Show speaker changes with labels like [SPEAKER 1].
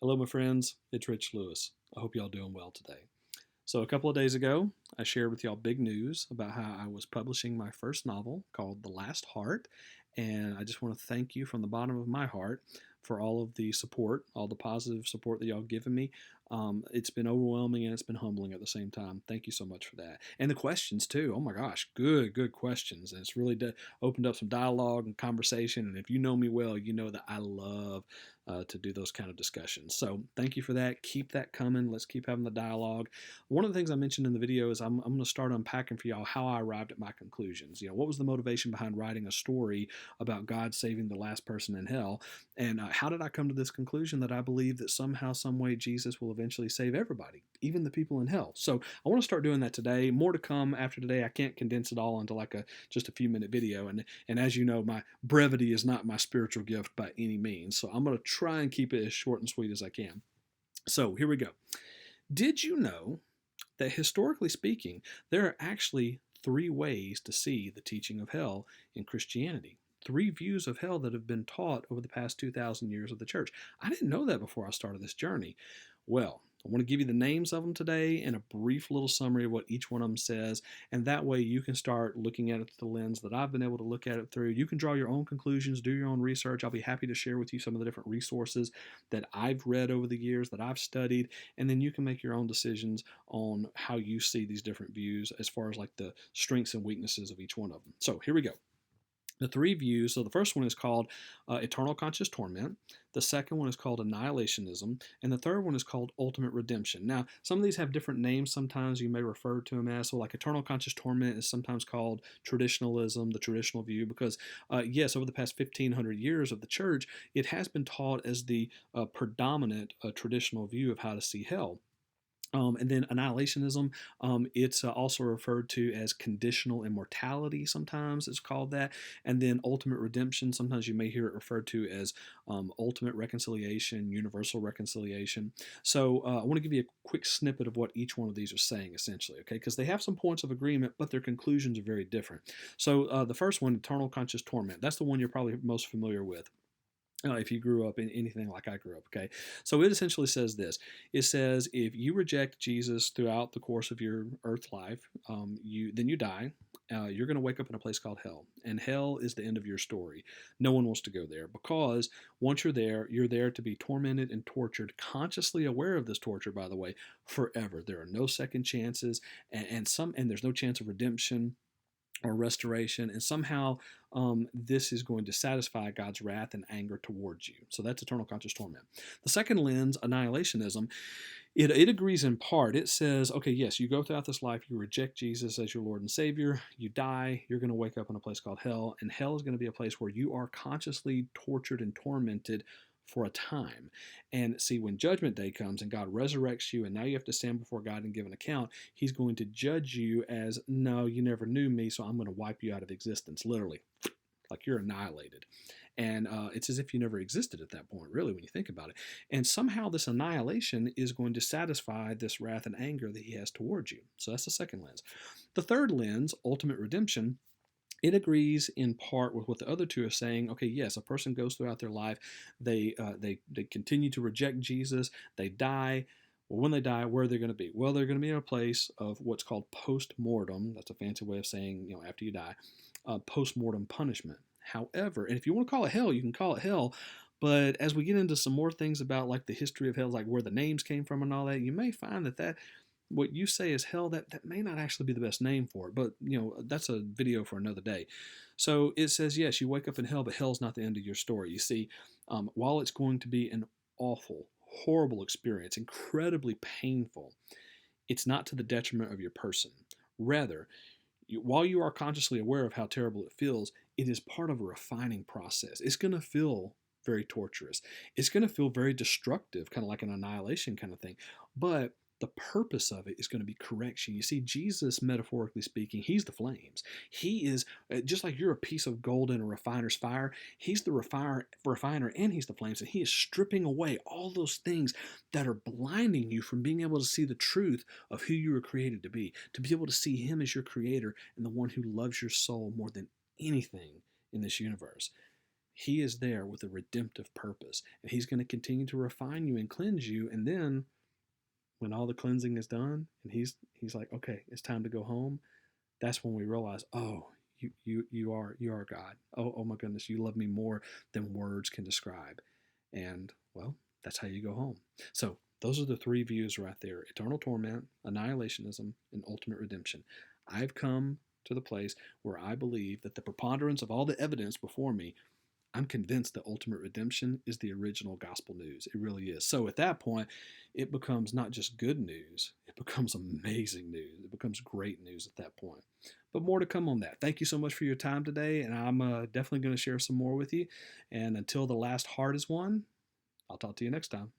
[SPEAKER 1] Hello, my friends. It's Rich Lewis. I hope y'all doing well today. So, a couple of days ago, I shared with y'all big news about how I was publishing my first novel called The Last Heart. And I just want to thank you from the bottom of my heart for all of the support, all the positive support that y'all given me. It's been overwhelming and it's been humbling at the same time. Thank you so much for that. And the questions, too. Oh my gosh, good questions. And it's really opened up some dialogue and conversation. And if you know me well, you know that I love to do those kind of discussions. So thank you for that. Keep that coming. Let's keep having the dialogue. One of the things I mentioned in the video is I'm going to start unpacking for y'all how I arrived at my conclusions. What was the motivation behind writing a story about God saving the last person in hell? And how did I come to this conclusion that I believe that somehow, some way, Jesus will eventually save everybody, even the people in hell? So I want to start doing that today. More to come after today. I can't condense it all into like just a few minute video. And as you know, my brevity is not my spiritual gift by any means. So I'm going to try and keep it as short and sweet as I can. So here we go. Did you know that historically speaking, there are actually three ways to see the teaching of hell in Christianity? Three views of hell that have been taught over the past 2,000 years of the church. I didn't know that before I started this journey. Well, I want to give you the names of them today and a brief little summary of what each one of them says, and that way you can start looking at it through the lens that I've been able to look at it through. You can draw your own conclusions, do your own research. I'll be happy to share with you some of the different resources that I've read over the years, that I've studied, and then you can make your own decisions on how you see these different views as far as like the strengths and weaknesses of each one of them. So here we go. The three views. So the first one is called eternal conscious torment. The second one is called annihilationism. And the third one is called ultimate redemption. Now, some of these have different names. Sometimes you may refer to them as, so like eternal conscious torment is sometimes called traditionalism, the traditional view, because yes, over the past 1,500 years of the church, it has been taught as the predominant traditional view of how to see hell. And then annihilationism, it's also referred to as conditional immortality, sometimes it's called that. And then ultimate redemption, sometimes you may hear it referred to as ultimate reconciliation, universal reconciliation. So I want to give you a quick snippet of what each one of these are saying, essentially, okay? Because they have some points of agreement, but their conclusions are very different. So the first one, eternal conscious torment, that's the one you're probably most familiar with. If you grew up in anything like I grew up, okay? So it essentially says this. It says if you reject Jesus throughout the course of your earth life, then you die. You're going to wake up in a place called hell, and hell is the end of your story. No one wants to go there because once you're there to be tormented and tortured, consciously aware of this torture, by the way, forever. There are no second chances, and there's no chance of redemption or restoration, and somehow this is going to satisfy God's wrath and anger towards you. So that's eternal conscious torment. The second lens, annihilationism, it agrees in part. It says, okay, yes, you go throughout this life, you reject Jesus as your Lord and Savior, you die, you're going to wake up in a place called hell, and hell is going to be a place where you are consciously tortured and tormented for a time. And see, when judgment day comes and God resurrects you, and now you have to stand before God and give an account, He's going to judge you as, no, you never knew me, so I'm going to wipe you out of existence, literally. Like you're annihilated. And it's as if you never existed at that point, really, when you think about it. And somehow this annihilation is going to satisfy this wrath and anger that He has towards you. So that's the second lens. The third lens, ultimate redemption, it agrees in part with what the other two are saying. Okay, yes, a person goes throughout their life, they continue to reject Jesus, they die. Well, when they die, where are they going to be? Well, they're going to be in a place of what's called post-mortem. That's a fancy way of saying, after you die, post-mortem punishment. However, and if you want to call it hell, you can call it hell. But as we get into some more things about like the history of hell, like where the names came from and all that, you may find that what you say is hell, that may not actually be the best name for it, but that's a video for another day. So it says, yes, you wake up in hell, but hell's not the end of your story. You see, while it's going to be an awful, horrible experience, incredibly painful, it's not to the detriment of your person. Rather, while you are consciously aware of how terrible it feels, it is part of a refining process. It's going to feel very torturous. It's going to feel very destructive, kind of like an annihilation kind of thing. But the purpose of it is going to be correction. You see, Jesus, metaphorically speaking, He's the flames. He is, just like you're a piece of gold in a refiner's fire, He's the refiner and He's the flames. And He is stripping away all those things that are blinding you from being able to see the truth of who you were created to be be able to see Him as your creator and the one who loves your soul more than anything in this universe. He is there with a redemptive purpose, and He's going to continue to refine you and cleanse you. And then, when all the cleansing is done, and He's like, okay, it's time to go home. That's when we realize, oh, you are God. Oh my goodness, you love me more than words can describe. And well, that's how you go home. So those are the three views right there: eternal torment, annihilationism, and ultimate redemption. I've come to the place where I believe that the preponderance of all the evidence before me, I'm convinced that ultimate redemption is the original gospel news. It really is. So at that point, it becomes not just good news, it becomes amazing news. It becomes great news at that point. But more to come on that. Thank you so much for your time today, and I'm definitely going to share some more with you. And until the last heart is won, I'll talk to you next time.